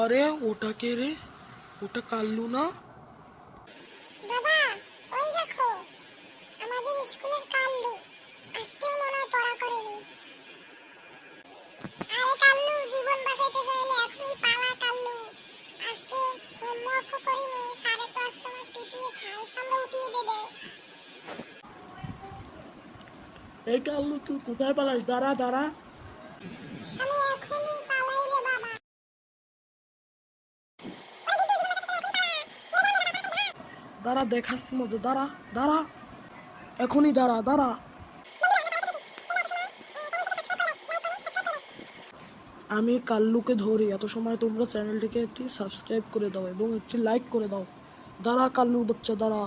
আরে ওটা কে রে? ওটা কাল্লু না? বাবা, ওই দেখো আমাদের স্কুলের কাল্লু। আজকেও মনে হয় পড়া করেনি। আরে কাল্লু, জীবন বাঁচাইতে চাইলে এখনই পালা কাল্লু। আজকে হোমওয়ার্কও করিনি, স্যারে তো আজকে আমার পিটিয়ে ছাল ছাল উঠিয়ে দেবে। এই কাল্লু, তুই কোথায় পালাস? দাঁড়া দাঁড়া। আমি এখনই পালাই রে বাবা। দাঁড়া, দেখাচ্ছি মজা। দাঁড়া দাঁড়া, এখনই দাঁড়া দাঁড়া। আমি কাল্লুকে ধরি। এত সময় তোমরা চ্যানেলটিকে একটি সাবস্ক্রাইব করে দাও এবং একটি লাইক করে দাও। দাঁড়া কাল্লুর বাচ্চা, দাঁড়া।